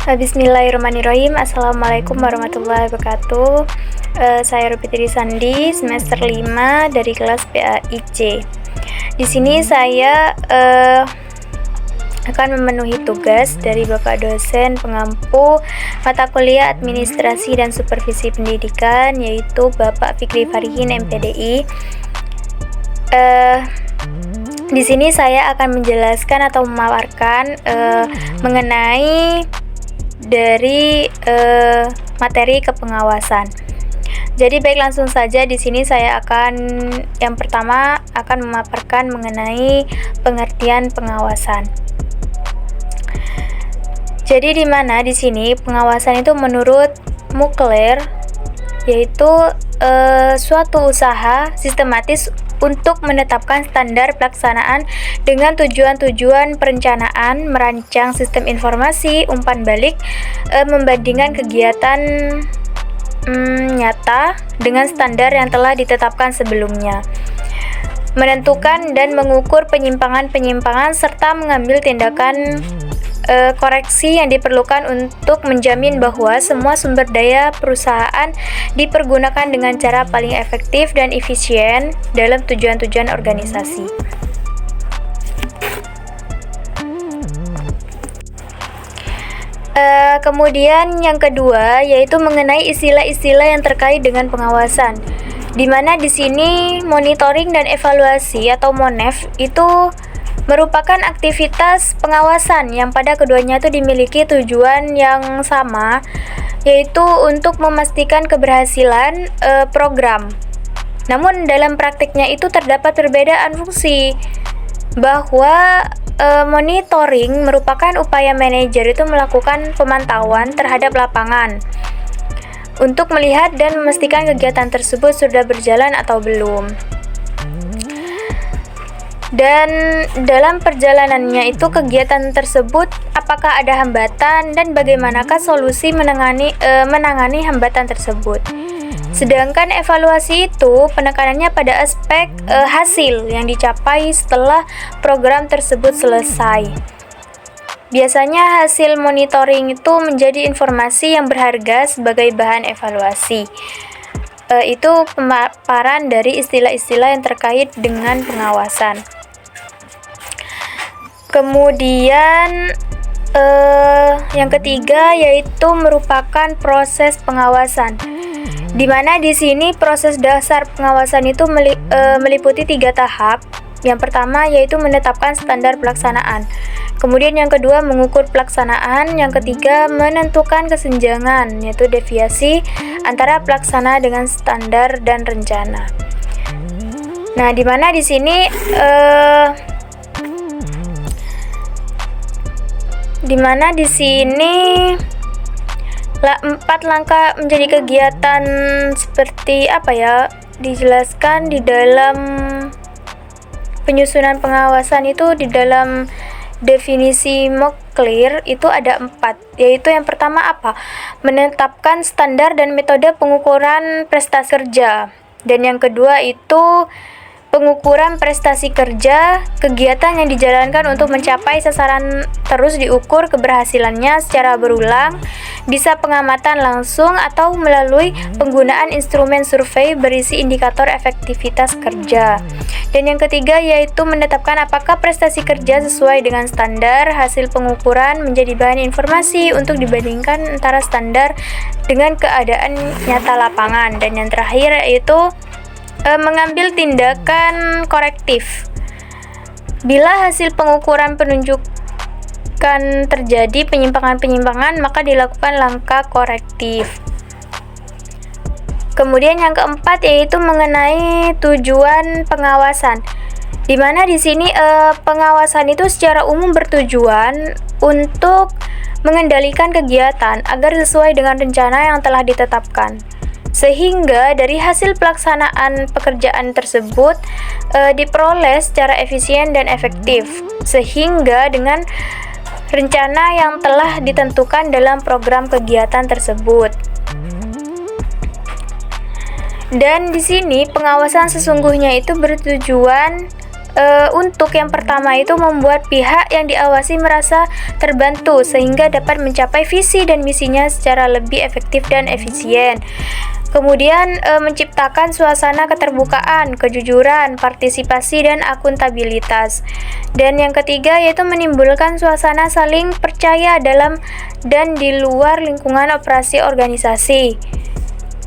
Bismillahirrahmanirrahim. Assalamualaikum warahmatullahi wabarakatuh. Saya Rupitri Sandi, semester 5 dari kelas PAIC. Di sini saya akan memenuhi tugas dari Bapak dosen pengampu mata kuliah Administrasi dan Supervisi Pendidikan, yaitu Bapak Fikri Farihin, MPDI. Di sini saya akan menjelaskan atau memaparkan mengenai dari materi kepengawasan. Jadi baik, langsung saja di sini saya akan yang pertama akan memaparkan mengenai pengertian pengawasan. Jadi di mana di sini pengawasan itu menurut Mukler yaitu suatu usaha sistematis untuk menetapkan standar pelaksanaan dengan tujuan-tujuan perencanaan, merancang sistem informasi, umpan balik, membandingkan kegiatan nyata dengan standar yang telah ditetapkan sebelumnya, menentukan dan mengukur penyimpangan-penyimpangan, serta mengambil tindakan koreksi yang diperlukan untuk menjamin bahwa semua sumber daya perusahaan dipergunakan dengan cara paling efektif dan efisien dalam tujuan-tujuan organisasi. Kemudian yang kedua yaitu mengenai istilah-istilah yang terkait dengan pengawasan, di mana di sini monitoring dan evaluasi atau MONEV itu merupakan aktivitas pengawasan yang pada keduanya itu dimiliki tujuan yang sama, yaitu untuk memastikan keberhasilan program. Namun dalam praktiknya itu terdapat perbedaan fungsi, bahwa monitoring merupakan upaya manajer itu melakukan pemantauan terhadap lapangan untuk melihat dan memastikan kegiatan tersebut sudah berjalan atau belum. Dan dalam perjalanannya itu kegiatan tersebut apakah ada hambatan dan bagaimanakah solusi menangani hambatan tersebut. Sedangkan evaluasi itu penekanannya pada aspek hasil yang dicapai setelah program tersebut selesai. Biasanya hasil monitoring itu menjadi informasi yang berharga sebagai bahan evaluasi. Itu pemaparan dari istilah-istilah yang terkait dengan pengawasan. Kemudian yang ketiga yaitu merupakan proses pengawasan, di mana di sini proses dasar pengawasan itu meliputi 3 tahap. Yang pertama yaitu menetapkan standar pelaksanaan, kemudian yang kedua mengukur pelaksanaan, yang ketiga menentukan kesenjangan yaitu deviasi antara pelaksana dengan standar dan rencana. Nah, di mana di sini empat langkah menjadi kegiatan seperti apa ya, dijelaskan di dalam penyusunan pengawasan itu. Di dalam definisi Mukler itu ada 4, yaitu yang pertama apa? Menetapkan standar dan metode pengukuran prestasi kerja, dan yang kedua itu pengukuran prestasi kerja, kegiatan yang dijalankan untuk mencapai sasaran terus diukur keberhasilannya secara berulang, bisa pengamatan langsung atau melalui penggunaan instrumen survei berisi indikator efektivitas kerja. Dan yang ketiga yaitu menetapkan apakah prestasi kerja sesuai dengan standar. Hasil pengukuran menjadi bahan informasi untuk dibandingkan antara standar dengan keadaan nyata lapangan. Dan yang terakhir yaitu mengambil tindakan korektif. Bila hasil pengukuran penunjukkan terjadi penyimpangan-penyimpangan, maka dilakukan langkah korektif. Kemudian yang keempat yaitu mengenai tujuan pengawasan, di mana di sini pengawasan itu secara umum bertujuan untuk mengendalikan kegiatan agar sesuai dengan rencana yang telah ditetapkan, sehingga dari hasil pelaksanaan pekerjaan tersebut diperoleh secara efisien dan efektif, sehingga dengan rencana yang telah ditentukan dalam program kegiatan tersebut. Dan di sini pengawasan sesungguhnya itu bertujuan Untuk yang pertama itu membuat pihak yang diawasi merasa terbantu sehingga dapat mencapai visi dan misinya secara lebih efektif dan efisien. Kemudian menciptakan suasana keterbukaan, kejujuran, partisipasi, dan akuntabilitas. Dan yang ketiga yaitu menimbulkan suasana saling percaya dalam dan di luar lingkungan operasi organisasi.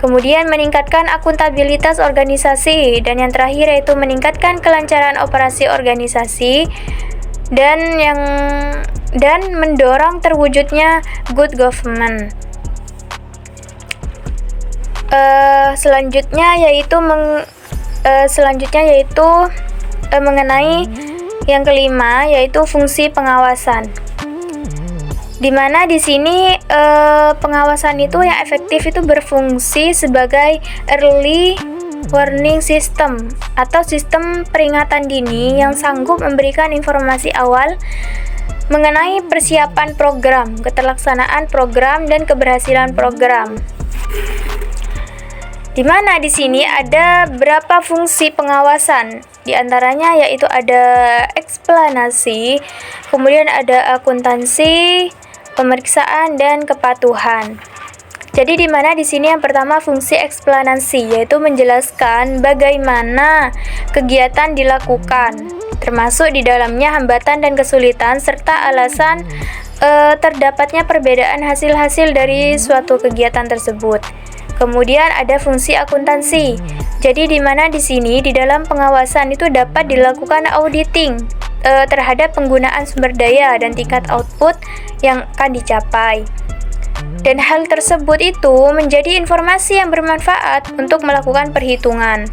Kemudian meningkatkan akuntabilitas organisasi, dan yang terakhir yaitu meningkatkan kelancaran operasi organisasi dan mendorong terwujudnya good government. Selanjutnya yaitu mengenai yang kelima yaitu fungsi pengawasan. Di mana di sini pengawasan itu yang efektif itu berfungsi sebagai early warning system atau sistem peringatan dini yang sanggup memberikan informasi awal mengenai persiapan program, keterlaksanaan program, dan keberhasilan program. Di mana di sini ada berapa fungsi pengawasan? Di antaranya yaitu ada eksplanasi, kemudian ada akuntansi, pemeriksaan, dan kepatuhan. Jadi di mana di sini yang pertama fungsi eksplanasi yaitu menjelaskan bagaimana kegiatan dilakukan, termasuk di dalamnya hambatan dan kesulitan serta alasan terdapatnya perbedaan hasil-hasil dari suatu kegiatan tersebut. Kemudian ada fungsi akuntansi. Jadi di mana di sini di dalam pengawasan itu dapat dilakukan auditing terhadap penggunaan sumber daya dan tingkat output yang akan dicapai. Dan hal tersebut itu menjadi informasi yang bermanfaat untuk melakukan perhitungan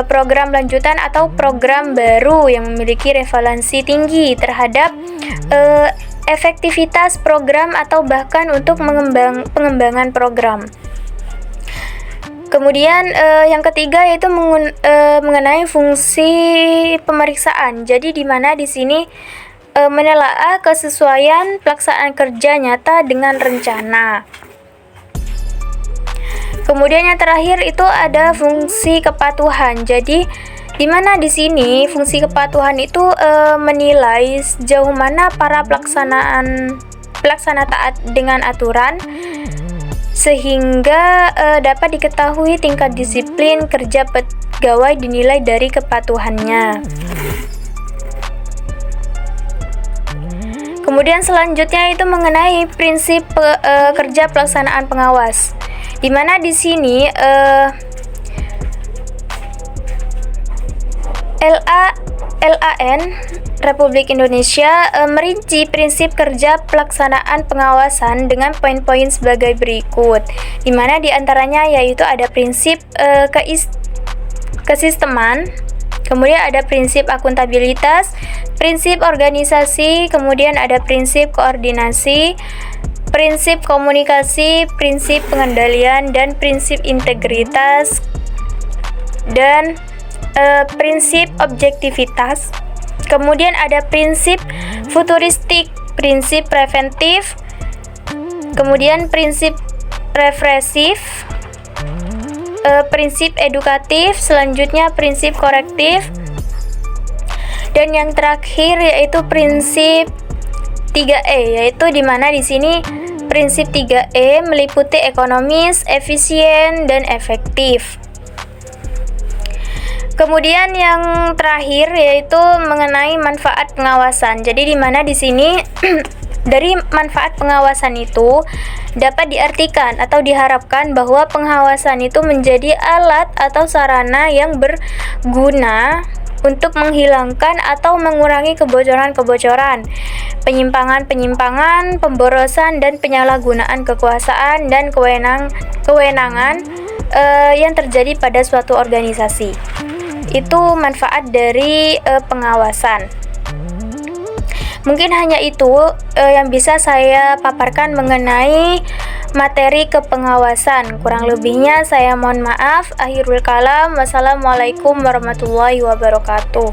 program lanjutan atau program baru yang memiliki revalensi tinggi terhadap efektivitas program atau bahkan untuk pengembangan program. Kemudian yang ketiga yaitu mengenai fungsi pemeriksaan. Jadi di mana di sini menelaah kesesuaian pelaksanaan kerja nyata dengan rencana. Kemudian yang terakhir itu ada fungsi kepatuhan. Jadi di mana di sini fungsi kepatuhan itu menilai sejauh mana para pelaksana taat dengan aturan sehingga dapat diketahui tingkat disiplin kerja pegawai dinilai dari kepatuhannya. Kemudian selanjutnya itu mengenai prinsip kerja pelaksanaan pengawas. Di mana di sini LAN Republik Indonesia merinci prinsip kerja pelaksanaan pengawasan dengan poin-poin sebagai berikut. Di mana di antaranya yaitu ada prinsip kesisteman, kemudian ada prinsip akuntabilitas, prinsip organisasi, kemudian ada prinsip koordinasi, prinsip komunikasi, prinsip pengendalian, dan prinsip integritas, dan prinsip objektivitas. Kemudian ada prinsip futuristik, prinsip preventif, kemudian prinsip represif, prinsip edukatif, selanjutnya prinsip korektif, dan yang terakhir yaitu prinsip 3E, yaitu di mana di sini prinsip 3E meliputi ekonomis, efisien, dan efektif. Kemudian yang terakhir yaitu mengenai manfaat pengawasan. Jadi di mana di sini dari manfaat pengawasan itu dapat diartikan atau diharapkan bahwa pengawasan itu menjadi alat atau sarana yang berguna untuk menghilangkan atau mengurangi kebocoran-kebocoran, penyimpangan-penyimpangan, pemborosan, dan penyalahgunaan kekuasaan dan kewenangan yang terjadi pada suatu organisasi. Itu manfaat dari pengawasan. Mungkin hanya itu yang bisa saya paparkan mengenai materi kepengawasan. Kurang lebihnya saya mohon maaf. Akhirul kalam. Wassalamualaikum warahmatullahi wabarakatuh.